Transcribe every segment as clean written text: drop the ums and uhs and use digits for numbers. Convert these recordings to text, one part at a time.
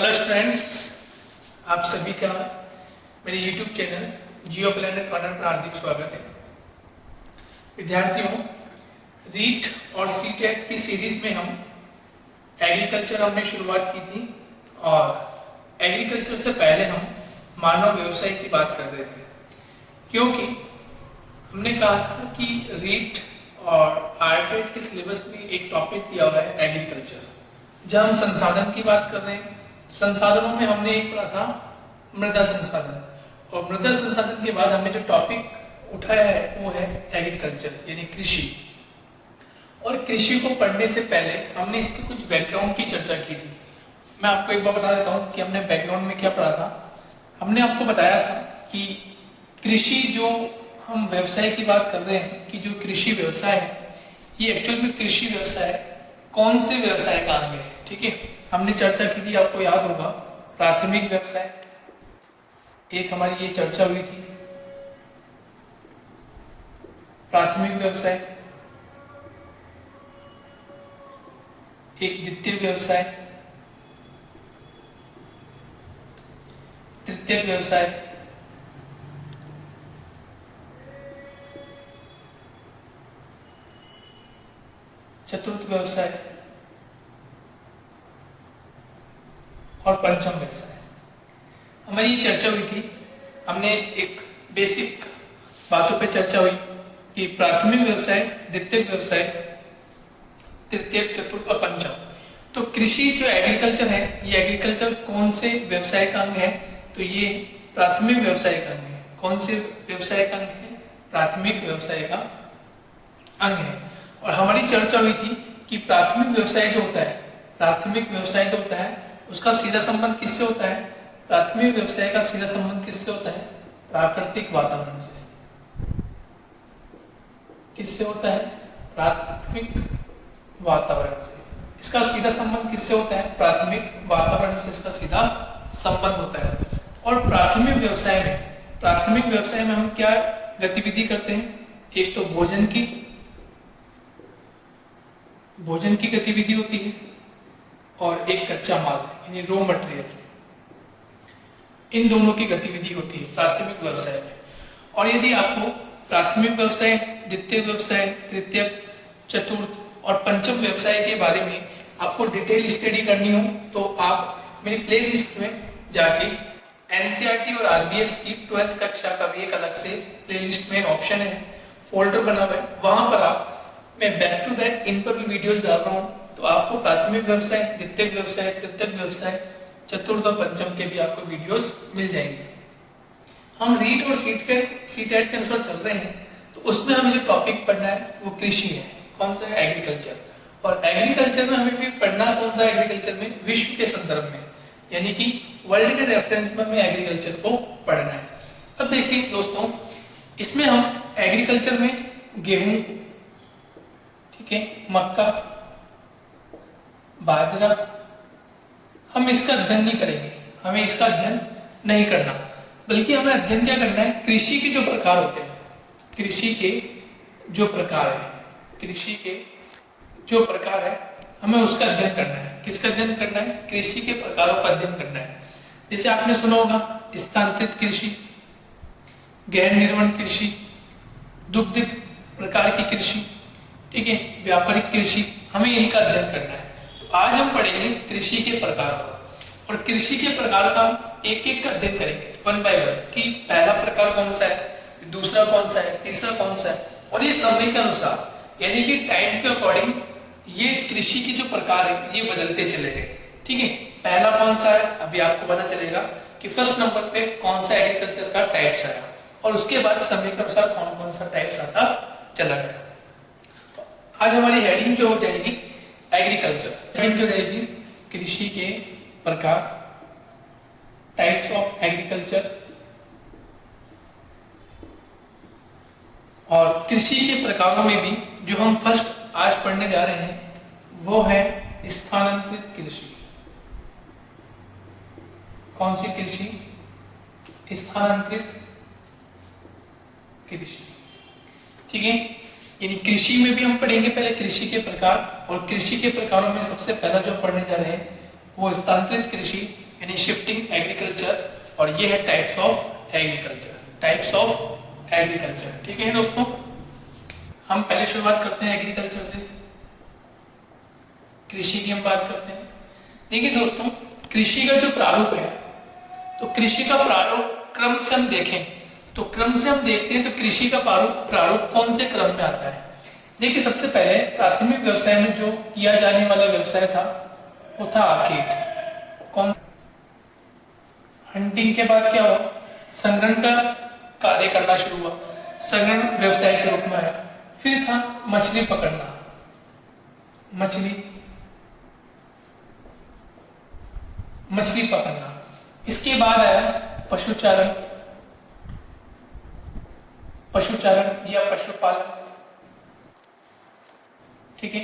Hello students, आप सभी का मेरे YouTube चैनल जियो प्लैनेट कॉर्नर पर हार्दिक स्वागत है। विद्यार्थियों, रीट और सीटेट की सीरीज में हम एग्रीकल्चर हमने शुरुआत की थी और एग्रीकल्चर से पहले हम मानव व्यवसाय की बात कर रहे थे, क्योंकि हमने कहा था कि रीट और आरटेट के सिलेबस में एक टॉपिक दिया हुआ है एग्रीकल्चर, जब हम संसाधन की बात कर रहे हैं। संसाधनों में हमने एक पढ़ा था मृदा संसाधन, और मृदा संसाधन के बाद हमने जो टॉपिक उठाया है वो है एग्रीकल्चर यानी कृषि। और कृषि को पढ़ने से पहले हमने इसके कुछ बैकग्राउंड की चर्चा की थी। मैं आपको एक बार बता देता हूँ कि हमने बैकग्राउंड में क्या पढ़ा था। हमने आपको बताया था कि कृषि जो हम व्यवसाय की बात कर रहे हैं कि जो कृषि व्यवसाय है ये एक्चुअल में कृषि व्यवसाय कौन से व्यवसाय का अंग है। ठीक है, हमने चर्चा की थी, आपको याद होगा, प्राथमिक व्यवसाय एक हमारी ये चर्चा हुई थी। प्राथमिक व्यवसाय एक, द्वितीय व्यवसाय, तृतीय व्यवसाय, चतुर्थ व्यवसाय और पंचम व्यवसाय। हमारी ये चर्चा हुई थी। हमने एक बेसिक बातों पे चर्चा हुई कि प्राथमिक व्यवसाय, द्वितीय व्यवसाय, तृतीय, चतुर्थ और पंचम। तो कृषि जो एग्रीकल्चर है ये एग्रीकल्चर कौन से व्यवसाय का अंग है? तो ये प्राथमिक व्यवसाय का अंग है। कौन से व्यवसाय का अंग है? प्राथमिक व्यवसाय का अंग है। और हमारी चर्चा हुई थी कि प्राथमिक व्यवसाय जो होता है, प्राथमिक व्यवसाय जो होता है उसका सीधा संबंध किससे होता है? प्राथमिक व्यवसाय का सीधा संबंध किससे होता है? प्राकृतिक वातावरण से। किससे होता है? प्राथमिक वातावरण से। इसका सीधा संबंध किससे होता है? प्राथमिक वातावरण से इसका सीधा संबंध होता है। और प्राथमिक व्यवसाय में हम क्या गतिविधि करते हैं? एक तो भोजन की गतिविधि होती है और एक कच्चा माल यानी रॉ मटेरियल, इन दोनों की गतिविधि होती है प्राथमिक व्यवसाय में। और यदि आपको प्राथमिक व्यवसाय, द्वितीय व्यवसाय, तृतीय, चतुर्थ और पंचम व्यवसाय के बारे में आपको डिटेल स्टडी करनी हो तो आप मेरी प्ले लिस्ट में जाके एनसीईआरटी और आरबीएस की 12th कक्षा का भी एक अलग से प्ले लिस्ट में ऑप्शन है, फोल्डर बना हुआ है, वहां पर आप मैं बैक टू बैक इन पर भी वीडियोस डाल रहा हूं। तो आपको प्राथमिक व्यवसाय, द्वितीय व्यवसाय, तृतीय व्यवसाय, चतुर्थ और पंचम के भी आपको वीडियोस मिल जाएंगे। हम रीट और सीटेट के अनुसार चल रहे हैं, तो उसमें हमें जो टॉपिक पढ़ना है वो कृषि है। कौन सा है? एग्रीकल्चर। और एग्रीकल्चर में हमें भी पढ़ना कौन सा? एग्रीकल्चर में विश्व के संदर्भ में, यानी कि वर्ल्ड के रेफरेंस में हमें एग्रीकल्चर को पढ़ना है। अब देखिए दोस्तों, इसमें हम एग्रीकल्चर में गेहूं, ठीक है, मक्का, बाजरा, हम इसका अध्ययन नहीं करेंगे, हमें इसका अध्ययन नहीं करना, बल्कि हमें अध्ययन क्या करना है? कृषि के जो प्रकार होते हैं, कृषि के जो प्रकार है हमें उसका अध्ययन करना है। किसका अध्ययन करना है? कृषि के प्रकारों का अध्ययन करना है। जैसे आपने सुना होगा स्थानांतरित कृषि, गैर निर्वहन कृषि, दुग्ध प्रकार की कृषि, ठीक है, व्यापारिक कृषि, हमें इनका अध्ययन करना है। तो आज हम पढ़ेंगे कृषि के प्रकारों का, और कृषि के प्रकार का एक एक का अध्ययन करेंगे वन बाय वन कि पहला प्रकार कौन सा है, दूसरा कौन सा है, तीसरा कौन सा है। और ये समय के अनुसार यानी कि टाइम के अकॉर्डिंग ये कृषि के जो प्रकार है ये बदलते चले गए। ठीक है, पहला कौन सा है अभी आपको पता चलेगा कि फर्स्ट नंबर पे कौन सा एग्रीकल्चर का टाइप्स आया, और उसके बाद समय के अनुसार कौन कौन सा टाइप्स आता चला गया। तो आज हमारी हेडिंग जो हो जाएगी एग्रीकल्चर, हेडिंग जो रहेगी कृषि के प्रकार, टाइप्स ऑफ एग्रीकल्चर। और कृषि के प्रकारों में भी जो हम फर्स्ट आज पढ़ने जा रहे हैं वो है स्थानांतरित कृषि। कौन सी कृषि? स्थानांतरित कृषि। ठीक है, यानी कृषि में भी हम पढ़ेंगे पहले कृषि के प्रकार, और कृषि के प्रकारों में सबसे पहला जो पढ़ने जा रहे हैं वो स्थानांतरित कृषि यानी शिफ्टिंग एग्रीकल्चर, और ये है types of agriculture, types of agriculture. ठीक है दोस्तों, हम पहले शुरुआत करते हैं एग्रीकल्चर से, कृषि की हम बात करते हैं। देखिए दोस्तों, कृषि का जो प्रारूप है, तो कृषि का प्रारूप क्रम से हम देखें तो क्रम से हम देखते हैं तो कृषि का प्रारूप कौन से क्रम में आता है। देखिए सबसे पहले प्राथमिक व्यवसाय में जो किया जाने वाला व्यवसाय था वो था आखेट। कौन? हंटिंग के बाद क्या हुआ? संग्रहण का कार्य करना शुरू हुआ, संग्रहण व्यवसाय के रूप में आया। फिर था मछली पकड़ना, मछली पकड़ना। इसके बाद आया पशुचारण या पशुपालन। ठीक है,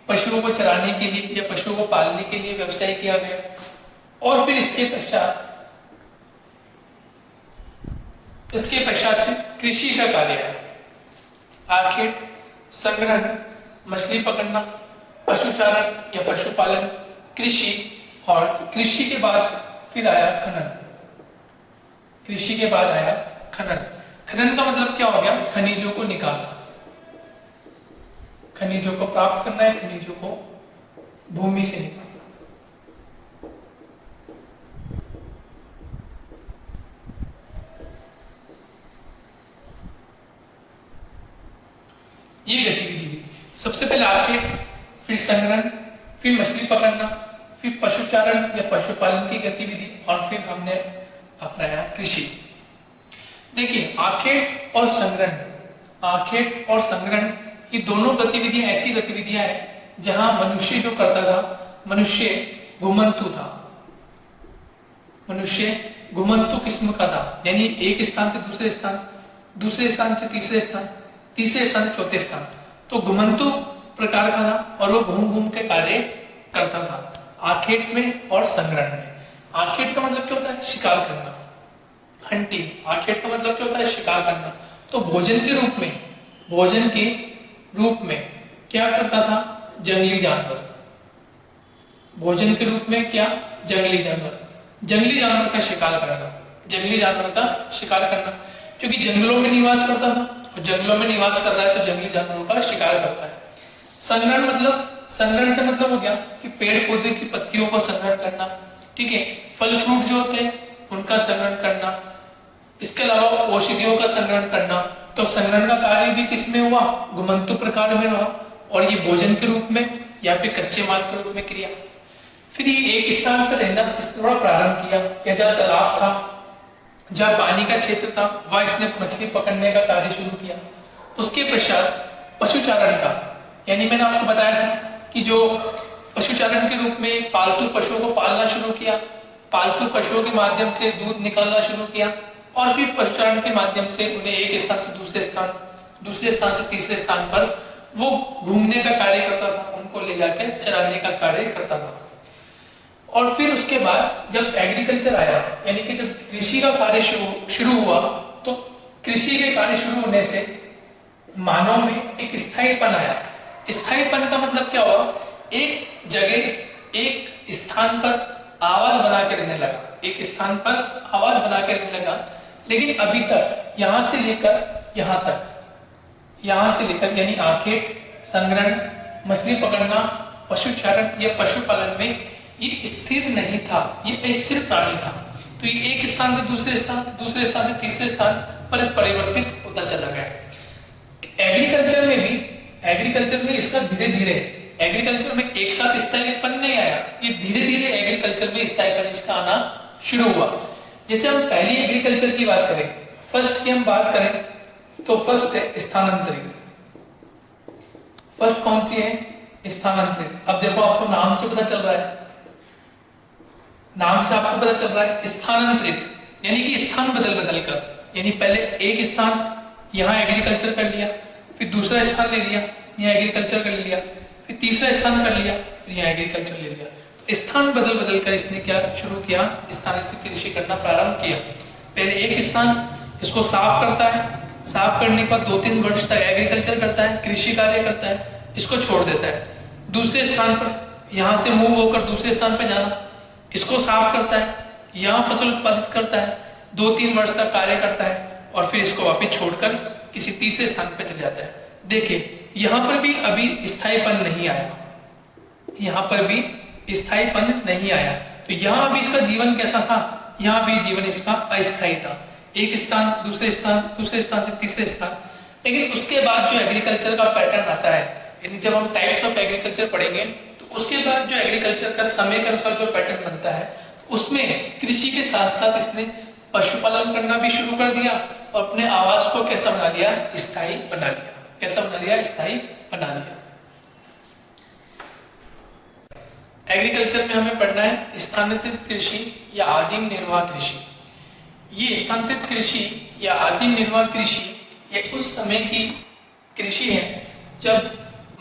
पशुओं को चराने के लिए या पशुओं को पालने के लिए व्यवसाय किया गया। और फिर इसके पश्चात फिर कृषि का कार्य आया। आखेट, संग्रहण, मछली पकड़ना, पशुचारण या पशुपालन, कृषि, और कृषि के बाद फिर आया खनन। कृषि के बाद आया खनन। खनन का मतलब क्या हो गया? खनिजों को निकालना, खनिजों को प्राप्त करना है, खनिजों को भूमि से निकालना। ये गतिविधि हुई। सबसे पहले आखेट, फिर संग्रहण, फिर मछली पकड़ना, फिर पशुचारण या पशुपालन की गतिविधि, और फिर हमने अपनाया कृषि। देखिए आखेट और संग्रहण ये दोनों गतिविधियां ऐसी गतिविधियां हैं जहां मनुष्य जो करता था, मनुष्य घुमंतु था, मनुष्य घुमंतु किस्म का था, यानी एक स्थान से दूसरे स्थान, दूसरे स्थान से तीसरे स्थान, तीसरे स्थान से चौथे स्थान, तो घुमंतु प्रकार का था और वो घूम घूम के कार्य करता था आखेट में और संग्रहण में। आखेट का मतलब क्या होता है? शिकार करना, हंटिंग। आखेट का मतलब क्या होता है? शिकार करना। तो भोजन के रूप में क्या करता था? जंगली जानवर। भोजन के रूप में क्या? जंगली जानवर का शिकार करना, क्योंकि जंगलों में निवास करता था, और जंगलों में निवास कर रहा है तो जंगली जानवरों का शिकार करता है। संग्रहण से मतलब हो गया कि पेड़ पौधे की पत्तियों को संग्रहण करना। ठीक है, फल फ्रूट जो होते हैं उनका संग्रहण करना, इसके अलावा औषधियों का संग्रहण करना। तो संग्रहण का कार्य भी किसमें हुआ? घुमंतु प्रकार में रहा, और ये भोजन के रूप में या फिर कच्चे माल के रूप में किया। फिर ये एक स्थान पर रहना थोड़ा प्रारंभ किया, या जहाँ तालाब था, जहाँ पानी का क्षेत्र था, वहां इसने मछली पकड़ने का कार्य शुरू किया। उसके पश्चात पशुचारण का, यानी मैंने आपको बताया था कि जो पशुचारण के रूप में पालतू पशुओं को पालना शुरू किया, पालतू पशुओं के माध्यम से दूध निकालना शुरू किया, और फिर पशुचारण के माध्यम से उन्हें एक स्थान से दूसरे स्थान से तीसरे स्थान पर वो घूमने का कार्य करता था, उनको ले जाकर चराने का कार्य करता था। और फिर उसके बाद जब एग्रीकल्चर आया, यानी कि जब कृषि का कार्य शुरू हुआ, तो कृषि के कार्य शुरू होने से मानव में एक स्थायीपन आया। स्थायीपन का मतलब क्या हुआ? एक जगह, एक स्थान पर आवास बना के रहने लगा, लेकिन अभी तक यहां से लेकर यानी आखेट, संग्रहण, मछली पकड़ना, पशुचारण या पशुपालन में ये स्थिर नहीं था, ये अस्थिर प्राणी था। तो ये एक स्थान से दूसरे स्थान से तीसरे स्थान पर परिवर्तित होता चला गया। एग्रीकल्चर में इसका धीरे धीरे, एग्रीकल्चर में एक साथ स्थायीपन नहीं आया, ये धीरे धीरे एग्रीकल्चर में स्थायीपन इसका आना शुरू हुआ। जैसे हम पहली एग्रीकल्चर की बात करें, फर्स्ट की हम बात करें तो फर्स्ट है स्थानांतरित। फर्स्ट कौन सी है? स्थानांतरित। अब देखो आपको नाम से पता चल रहा है, स्थानांतरित यानी कि स्थान बदल कर, यानी पहले एक स्थान यहाँ एग्रीकल्चर कर लिया, फिर दूसरा स्थान ले लिया, यहाँ एग्रीकल्चर कर लिया, फिर तीसरा स्थान कर लिया, फिर यहाँ एग्रीकल्चर ले लिया। स्थान बदल कर इसने क्या शुरू किया? स्थानांतरित कृषि करना प्रारंभ किया। पहले एक स्थान, इसको साफ करता है, साफ करने के बाद 2-3 वर्ष तक एग्रीकल्चर करता है, कृषि कार्य करता है, इसको छोड़ देता है। दूसरे स्थान पर, यहां से मूव होकर दूसरे स्थान पर जाना, इसको साफ करता है, यहाँ फसल उत्पादित करता है, 2-3 वर्ष तक कार्य करता है और फिर इसको वापस छोड़कर किसी तीसरे स्थान पर चले जाता है। देखिए यहाँ पर भी अभी स्थायीपन नहीं आया, यहाँ पर भी स्थायीपन नहीं आया, तो यहाँ भी इसका जीवन कैसा था, यहाँ भी जीवन इसका अस्थायी था, एक स्थान दूसरे स्थान, दूसरे स्थान से तीसरे स्थान। लेकिन उसके बाद जो एग्रीकल्चर का पैटर्न आता है, यानी जब हम टाइप्स ऑफ एग्रीकल्चर पढ़ेंगे तो उसके बाद जो एग्रीकल्चर का समय के अनुसार जो पैटर्न बनता है, तो उसमें कृषि के साथ साथ इसने पशुपालन करना भी शुरू कर दिया और अपने आवास को कैसा बना लिया, स्थायी बना लिया। कैसा बना लिया, स्थायी बना लिया। एग्रीकल्चर में हमें पढ़ना है स्थानांतरित कृषि या आदिम निर्वाह कृषि। ये स्थानांतरित कृषि या आदिम निर्वाह कृषि ये उस समय की कृषि है जब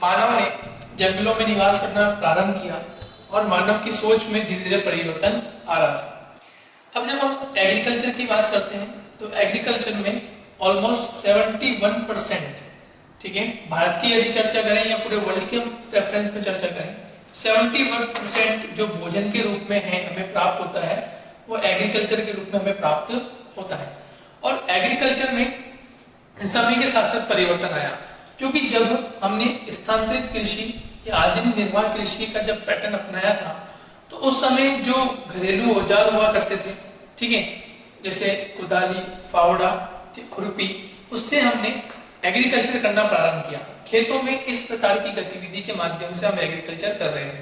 मानव ने जंगलों में निवास करना प्रारंभ किया और मानव की सोच में धीरे धीरे परिवर्तन आ रहा था। अब जब हम एग्रीकल्चर की बात करते हैं तो एग्रीकल्चर में ऑलमोस्ट 71%, ठीक है, भारत की यदि चर्चा करें या पूरे वर्ल्ड के हम रेफरेंस में चर्चा करें, 71% जो भोजन के रूप में है हमें प्राप्त होता है, वो एग्रीकल्चर के रूप में हमें प्राप्त होता है। और एग्रीकल्चर में समय के साथ साथ परिवर्तन आया, क्योंकि जब हमने स्थानांतरित कृषि या आदिम निर्वाह कृषि का जब पैटर्न अपनाया था, तो उस समय जो घरेलू औजार हुआ करते थे, ठीक है, जैसे कुदाली, फावड़ा, खुरपी, उससे हमने एग्रीकल्चर करना प्रारंभ किया। खेतों में इस प्रकार की गतिविधि के माध्यम से हम एग्रीकल्चर कर रहे थे।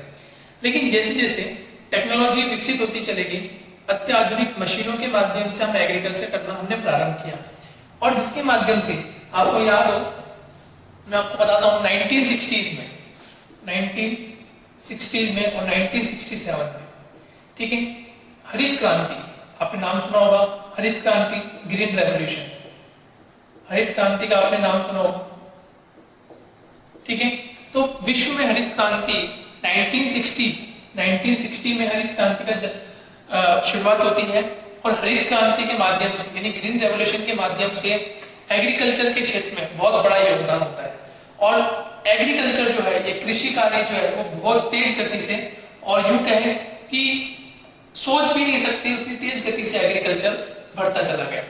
लेकिन जैसे जैसे टेक्नोलॉजी विकसित होती चलेगी, अत्याधुनिक मशीनों के माध्यम से हम एग्रीकल्चर करना हमने प्रारंभ किया, और जिसके माध्यम से आपको याद हो, मैं आपको बताता हूँ 1960s में और 1967 में, ठीक है, हरित क्रांति, आपने नाम सुना होगा, हरित क्रांति, ग्रीन रेवोल्यूशन, हरित क्रांति का आपने नाम सुना होगा, ठीक है। तो विश्व में हरित क्रांति 1960 में हरित क्रांति का शुरुआत होती है, और हरित क्रांति के माध्यम से यानी ग्रीन रेवोल्यूशन के माध्यम से एग्रीकल्चर के क्षेत्र में बहुत बड़ा योगदान होता है। और एग्रीकल्चर जो है, ये कृषि कार्य जो है, वो बहुत तेज गति से, और यूं कहें कि सोच भी नहीं सकते उतनी तेज गति से एग्रीकल्चर बढ़ता चला गया।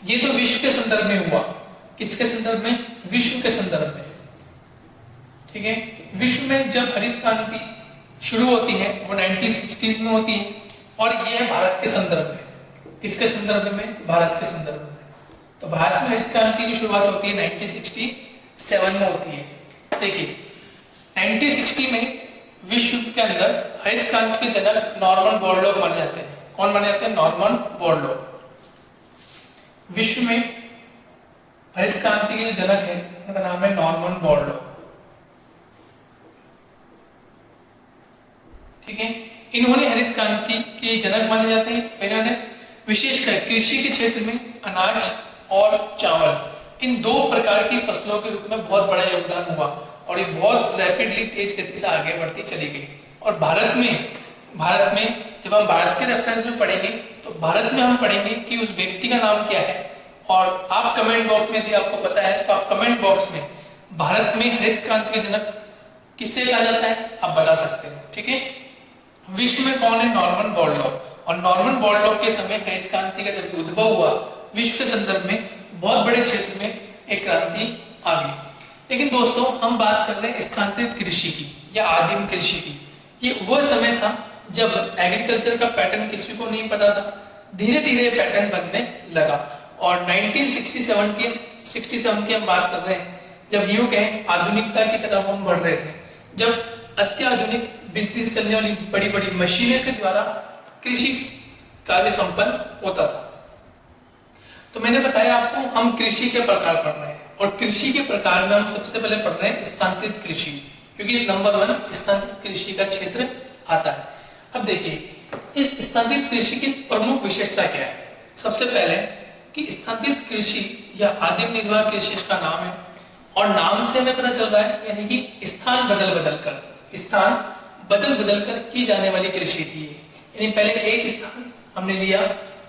ये तो विश्व के संदर्भ में हुआ। किसके संदर्भ में? विश्व के संदर्भ में, ठीक है। विश्व में जब हरित क्रांति शुरू होती है वो 1960s में होती है, और ये है भारत के संदर्भ में। किसके संदर्भ में? भारत के संदर्भ में। तो भारत में हरित क्रांति की शुरुआत होती है 1967 में होती है। देखिए 1960 में विश्व के अंदर हरित क्रांति के जनक नॉर्मन बोरलॉग माने जाते हैं। कौन माने जाते हैं? Norman Borlaug. विश्व में हरित क्रांति के जो जनक है उनका नाम है नॉर्मन बोरलॉग, ठीक है। इन्होंने हरित क्रांति के जनक माने जाते हैं। इन्होंने विशेषकर कृषि के क्षेत्र में अनाज और चावल, इन दो प्रकार की फसलों के रूप में बहुत बड़ा योगदान हुआ, और ये बहुत रैपिडली तेज गति से आगे बढ़ती चली गई। और भारत में जब हम भारत के रेफरेंस में पढ़ेंगे तो भारत में हम पढ़ेंगे कि उस व्यक्ति का नाम क्या है। और आप कमेंट बॉक्स में यदि आपको पता है तो आप कमेंट बॉक्स में भारत में हरित क्रांति के जनक किससे कहा जाता है आप बता सकते हैं, ठीक है। विश्व में कौन है? Norman Borlaug. और नॉर्मन बोरलॉग के समय हरित क्रांति का जब उद्भव हुआ विश्व के संदर्भ में बहुत बड़े क्षेत्र में एक क्रांति आ गई। लेकिन दोस्तों हम बात कर रहे हैं स्थानांतरित कृषि की या आदिम कृषि की। ये वह समय था जब एग्रीकल्चर का पैटर्न किसी को नहीं पता था, धीरे धीरे पैटर्न बनने लगा। और 1967 की हम बात कर रहे हैं जब यूं कहें आधुनिकता की तरफ हम बढ़ रहे थे, जब अत्याधुनिक बिजली से चलने वाली बड़ी बड़ी मशीनों के द्वारा कृषि कार्य संपन्न होता था। तो मैंने बताया आपको हम कृषि के प्रकार पढ़ रहे हैं, और कृषि के प्रकार में हम सबसे पहले पढ़ रहे हैं स्थानांतरित कृषि, क्योंकि नंबर 1 स्थानांतरित कृषि का क्षेत्र आता है। अब देखिए इस स्थानांतरित कृषि की प्रमुख विशेषता क्या है। सबसे पहले कि स्थानांतरित कृषि या आदिम निर्वाह कृषि इसका नाम है, और नाम से हमें पता चल रहा है यानी कि स्थान बदल बदल कर की जाने वाली कृषि थी। यानी पहले एक स्थान हमने लिया,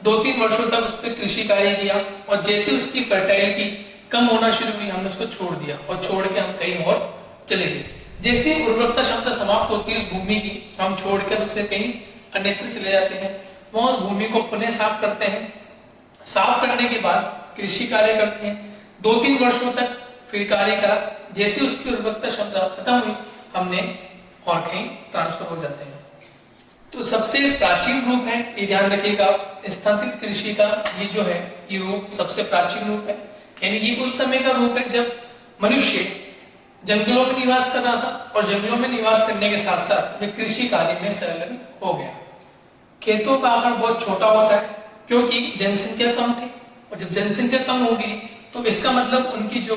2-3 वर्षों तक उस पर कृषि कार्य किया, और जैसे उसकी फर्टाइलिटी कम होना शुरू हुई हमने उसको छोड़ दिया, और छोड़ के हम कहीं और चले गए। जैसे उर्वरकता क्षमता समाप्त होती है उस भूमि की, हम छोड़कर उसे कहीं अन्यत्र चले जाते हैं। वह उस भूमि को पुनः साफ करते हैं। साफ करने के बाद कृषि कार्य करते हैं 2-3 वर्षों तक, फिर कार्य करा, जैसे उसकी उर्वरकता क्षमता खत्म हुई हमने और कहीं ट्रांसफर हो जाते हैं। तो सबसे प्राचीन रूप है, ये ध्यान रखिएगा, स्थानांतरित कृषि का ये जो है ये रूप सबसे प्राचीन रूप है, यानी कि उस समय का रूप है जब मनुष्य जंगलों में निवास कर रहा था और जंगलों में निवास करने के साथ साथ वे कृषि कार्य में संलग्न हो गया। खेतों का आकार बहुत छोटा होता है क्योंकि जनसंख्या कम थी, और जब जनसंख्या कम होगी तो इसका मतलब उनकी जो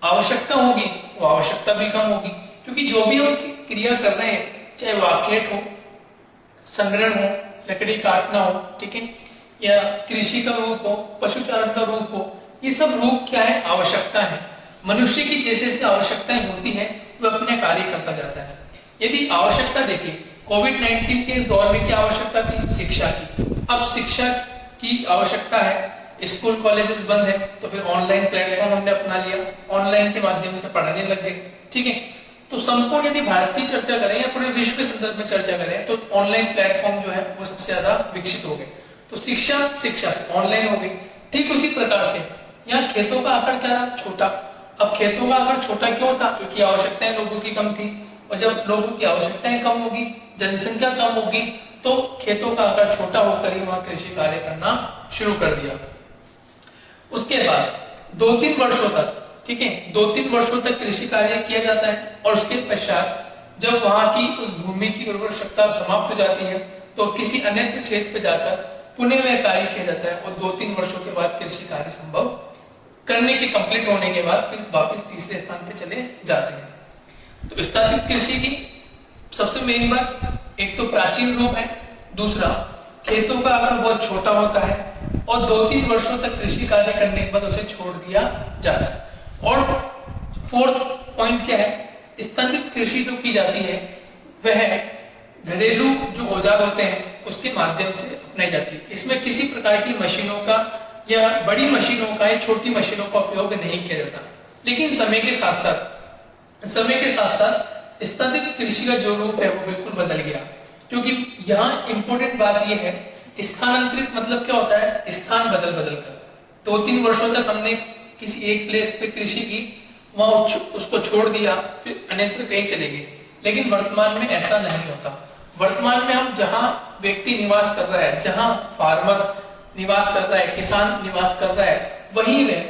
आवश्यकता होगी वो आवश्यकता भी कम होगी, क्योंकि जो भी हम क्रिया कर रहे हैं, चाहे वो आखेट हो, संग्रहण हो, लकड़ी काटना हो, ठीक है, या कृषि का रूप हो, पशुचारण का रूप हो, ये सब रूप क्या है? आवश्यकता है। मनुष्य की जैसे जैसे आवश्यकताएं होती है वो अपने कार्य करता जाता है। यदि आवश्यकता देखिए, कोविड-19 के इस दौर में क्या आवश्यकता थी? शिक्षा की। अब शिक्षा की आवश्यकता है, स्कूल कॉलेजेस बंद है, तो फिर ऑनलाइन प्लेटफॉर्म हमने अपना लिया, ऑनलाइन के माध्यम से पढ़ाने लग गए, ठीक है। तो संपूर्ण यदि भारत की चर्चा करें या पूरे विश्व के संदर्भ में चर्चा करें तो ऑनलाइन प्लेटफॉर्म जो है वो सबसे ज्यादा विकसित हो गए। तो शिक्षा ऑनलाइन हो गई। ठीक उसी प्रकार से यहाँ खेतों का आकार क्या रहा? छोटा। अब खेतों का आकार छोटा क्यों था? क्योंकि आवश्यकताएं लोगों की कम थी, और जब लोगों की आवश्यकताएं कम होगी, जनसंख्या कम होगी, तो खेतों का आकार छोटा होकर ही वहां कृषि कार्य करना शुरू कर दिया। उसके बाद 2-3 वर्षों तक, ठीक है, 2-3 वर्षों तक कृषि कार्य किया जाता है, और उसके पश्चात जब वहां की उस भूमि की उर्वरक क्षमता समाप्त हो जाती है तो किसी अन्य क्षेत्र पर जाकर पुनः वह कार्य किया जाता है, और 2-3 वर्षों के बाद कृषि कार्य संभव करने के कंप्लीट होने के बाद फिर वापस तीसरे स्थान पे चले जाते हैं। तो स्थानांतरित कृषि की सबसे मेन बात, एक तो प्राचीन रूप है, दूसरा खेतों का आकार बहुत छोटा होता है, और 2-3 वर्षों तक कृषि कार्य करने के बाद उसे छोड़ दिया जाता है। और 4th पॉइंट क्या है? स्थानांतरित कृषि जो की जाती है वह घरेलू जो औजार होते हैं उसके माध्यम से अपनाई जाती है। इसमें किसी प्रकार की मशीनों का या बड़ी मशीनों का या छोटी मशीनों का उपयोग नहीं किया जाता। लेकिन समय के साथ साथ स्थानांतरित कृषि का जो रूप है वो बिल्कुल बदल गया, क्योंकि यहाँ इंपॉर्टेंट बात यह है, स्थानांतरित मतलब क्या होता है? स्थान बदल कर 2-3 वर्षों तक हमने किसी एक प्लेस पे कृषि की, वहां उसको छोड़ दिया, फिर अन्यत्र कहीं चले गए। लेकिन वर्तमान में ऐसा नहीं होता। वर्तमान में हम जहां व्यक्ति निवास कर रहा है, जहां फार्मर निवास कर रहा है, किसान निवास कर रहा है, वहीं वह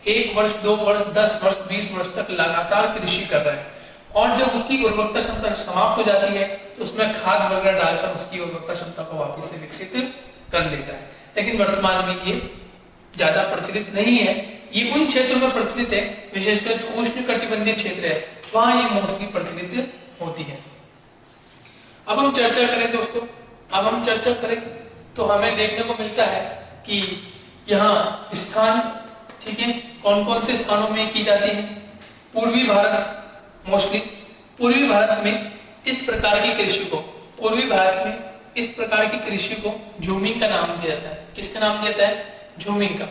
1 वर्ष, 2 वर्ष, 10 वर्ष, 20 वर्ष तक लगातार कृषि कर रहा है, और जब उसकी उर्वरकता क्षमता समाप्त हो जाती है तो उसमें खाद वगैरह डालकर उसकी उर्वरकता क्षमता को वापस से विकसित कर लेता है। लेकिन वर्तमान में ये ज्यादा प्रचलित नहीं है। ये उन क्षेत्रों में प्रचलित है, विशेषकर जो उष्णकटिबंधीय क्षेत्र है वहां ये मोस्टली प्रचलित होती है। अब हम चर्चा करें तो हमें देखने को मिलता है कि यहाँ स्थान, ठीक है, कौन कौन से स्थानों में की जाती है? पूर्वी भारत, मोस्टली पूर्वी भारत में इस प्रकार की कृषि को झूमिंग का नाम दिया जाता है। किसका नाम दिया जाता है? झूमिंग का।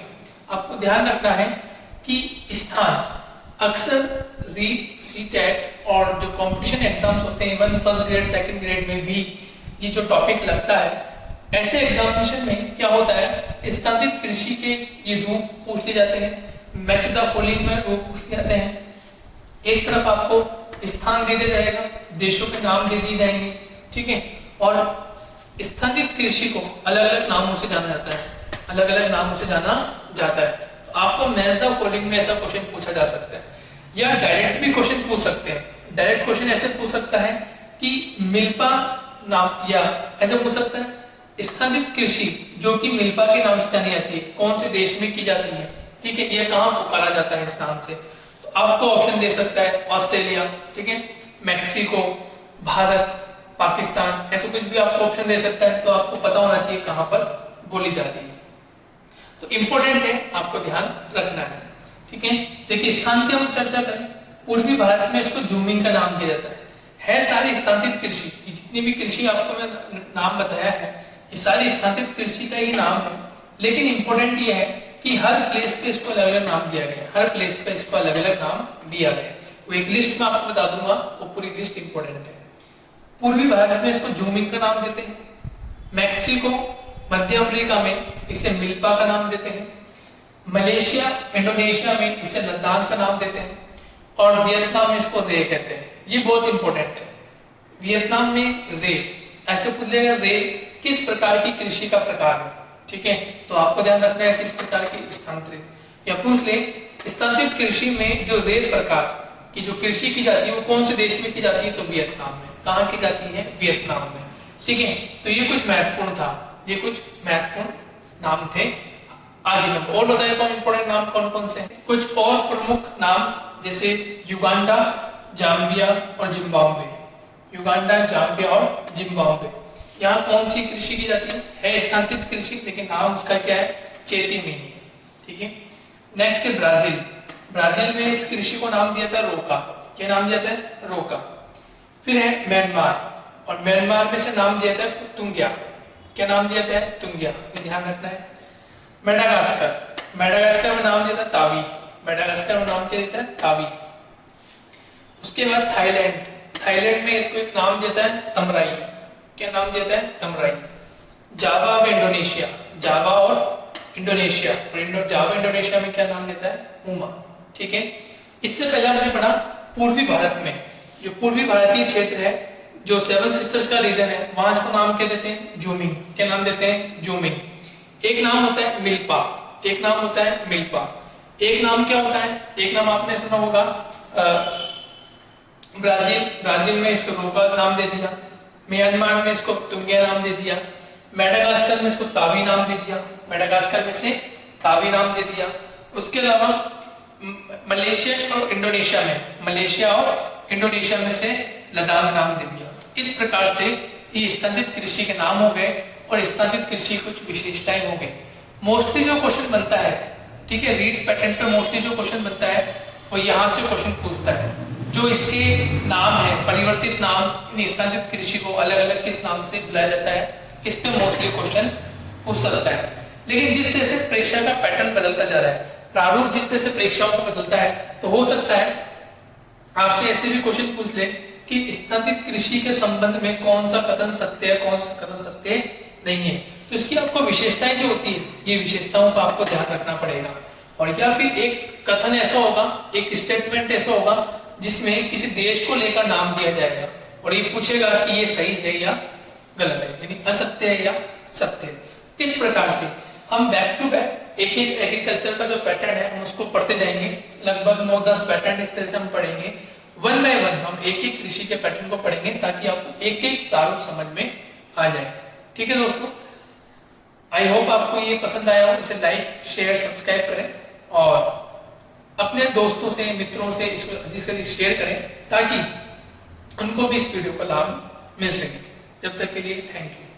आपको ध्यान रखना है कि स्थान अक्सर रीट, सीटेट और जो कंपटीशन एग्जाम्स होते हैं, even first grade, second grade में भी ये जो टॉपिक लगता है, ऐसे एग्जामिनेशन में क्या होता है, स्थानांतरित कृषि के ये रूप पूछ लिए जाते हैं, मैच द फॉलोइंग में रूप पूछ लिए जाते हैं। एक तरफ आपको स्थान दे दिया जाएगा, देशों के नाम दे दिए जाएंगे, ठीक है, और स्थानांतरित कृषि को अलग अलग नामों से जाना जाता है। तो आपको मैच द फॉलोइंग में ऐसा क्वेश्चन पूछा जा सकता है, या डायरेक्ट भी क्वेश्चन पूछ सकते हैं। डायरेक्ट क्वेश्चन ऐसे पूछ सकता है कि मिल्पा नाम, या ऐसे पूछ सकता है स्थानांतरित कृषि जो कि मिल्पा के नाम से जानी जाती है, कौन से देश में की जाती है, ठीक है, ये कहाँ पुकारा जाता है इस नाम से। तो आपको ऑप्शन दे सकता है ऑस्ट्रेलिया, ठीक है, मैक्सिको, भारत, पाकिस्तान, ऐसे कुछ भी आपको ऑप्शन दे सकता है। तो आपको पता होना चाहिए कहां पर बोली जाती है। तो इंपॉर्टेंट है, आपको ध्यान रखना है, ठीक है। देखिए स्थान की हम चर्चा करें, पूर्वी भारत में इसको झूमिंग का नाम दिया जाता है सारी स्थानांतरित कृषि, जितनी भी कृषि आपको मैं नाम बताया है, ये सारी स्थानांतरित कृषि का ही नाम है। लेकिन इंपॉर्टेंट ये है कि हर प्लेस पे इसको अलग अलग नाम दिया गया, हर प्लेस पे इसको अलग अलग नाम दिया गया। वो एक लिस्ट में आपको बता दूंगा, वो पूरी लिस्ट इंपॉर्टेंट है। पूर्वी भारत में इसको झूमिंग का नाम देते हैं, मैक्सिको मध्य अफ्रीका में इसे मिल्पा का नाम देते हैं, मलेशिया इंडोनेशिया में इसे लद्दाख का नाम देते हैं, और वियतनाम में इसको रे कहते हैं। ये बहुत इंपॉर्टेंट है। वियतनाम में रे, ऐसे पूछ लेगा रे किस प्रकार की कृषि का प्रकार है, ठीक है, तो आपको ध्यान रखना है किस प्रकार की स्थानांतरित, या पूछ ले स्थानांतरित कृषि में जो रे प्रकार की जो कृषि की जाती है वो कौन से देश में की जाती है, तो वियतनाम में। कहाँ की जाती है, वियतनाम में, ठीक है। तो ये कुछ महत्वपूर्ण था, ये कुछ महत्वपूर्ण नाम थे। आगे में और बताया तो इंपॉर्टेंट नाम कौन कौन से हैं। कुछ और प्रमुख नाम जैसे युगांडा, जाम्बिया और जिम्बाब्वे। युगांडा, जाम्बिया और जिम्बाब्वे, यहाँ कौन सी कृषि की जाती है स्थानांतरित कृषि, लेकिन नाम उसका क्या है, चेती मीनी, ठीक है। नेक्स्ट है ब्राजील। ब्राजील में इस कृषि को नाम दिया था रोका। क्या नाम दिया था, रोका। फिर है म्यांमार, और म्यांमार में से नाम दिया था तुंग्या। क्या नाम दिया था, तुंग्या, ये ध्यान रखना है। मेडागास्कर, मेडागास्कर में नाम दिया था तावी। मेडागास्कर में नाम क्या देता है, तावी। उसके बाद थाईलैंड, थाईलैंड में इसको एक नाम देता है तमराई। क्या नाम देता है, तमराई। जावा में इंडोनेशिया, जावा और इंडोनेशिया, और जावा इंडोनेशिया में क्या नाम देता है, उमा, ठीक है। इससे पहले हमने पढ़ा पूर्वी भारत में, जो पूर्वी भारतीय क्षेत्र है, जो सेवन सिस्टर्स का रीजन है, वहां इसको नाम क्या देते हैं, जूमिंग। क्या नाम देते हैं, जूमिंग। एक नाम होता है मिल्पा, एक नाम होता है मिल्पा। एक नाम क्या होता है, एक नाम आपने सुना होगा ब्राजील, ब्राजील में इसको रोका नाम दे दिया। म्यांमार में इसको तुंगिया नाम दे दिया। मेडागास्कर में इसको तावी नाम दे दिया, मेडागास्कर में से तावी नाम दे दिया। उसके अलावा मलेशिया और इंडोनेशिया में, मलेशिया और इंडोनेशिया में से लद्दाख नाम दे दिया। इस प्रकार से ये स्थानांतरित कृषि के नाम हो गए, और स्थानांतरित कृषि कुछ विशेषताएं हो गई। मोस्टली जो क्वेश्चन बनता है, ठीक है, रीड पैटर्न पे मोस्टली जो क्वेश्चन बनता है वो यहाँ से क्वेश्चन पूछता है। जो इसके नाम है, परिवर्तित नाम, इन स्थानांतरित कृषि को अलग अलग किस नाम से बुलाया जाता है, इस पे मोस्टली क्वेश्चन पूछ सकता है। लेकिन जिस तरह से परीक्षा का पैटर्न बदलता जा रहा है, प्रारूप जिस तरह से परीक्षाओं का बदलता है, तो हो सकता है आपसे ऐसे भी क्वेश्चन पूछ ले कि स्थानांतरित कृषि के संबंध में कौन सा कथन सत्य है, कौन सा कथन सत्य नहीं है। तो इसकी आपको विशेषताएं जो होती है, ये विशेषताओं का आपको ध्यान रखना पड़ेगा। और या फिर एक कथन ऐसा होगा, एक स्टेटमेंट ऐसा होगा जिसमें किसी देश को लेकर नाम दिया जाएगा, और ये पूछेगा कि ये सही है या गलत है, यानी असत्य है या सत्य है। इस प्रकार से हम बैक टू बैक एक एक एग्रीकल्चर का जो पैटर्न है हम उसको पढ़ते जाएंगे। लगभग 9-10 पैटर्न इस तरह से हम पढ़ेंगे। वन बाय वन हम एक एक कृषि के पैटर्न को पढ़ेंगे, ताकि आपको एक एक प्रारूप समझ में आ जाए। ठीक है दोस्तों, आई होप आपको ये पसंद आया हो। इसे लाइक, शेयर, सब्सक्राइब करें, और अपने दोस्तों से, मित्रों से इसको अधिक से अधिक शेयर करें, ताकि उनको भी इस वीडियो का लाभ मिल सके। जब तक के लिए थैंक यू।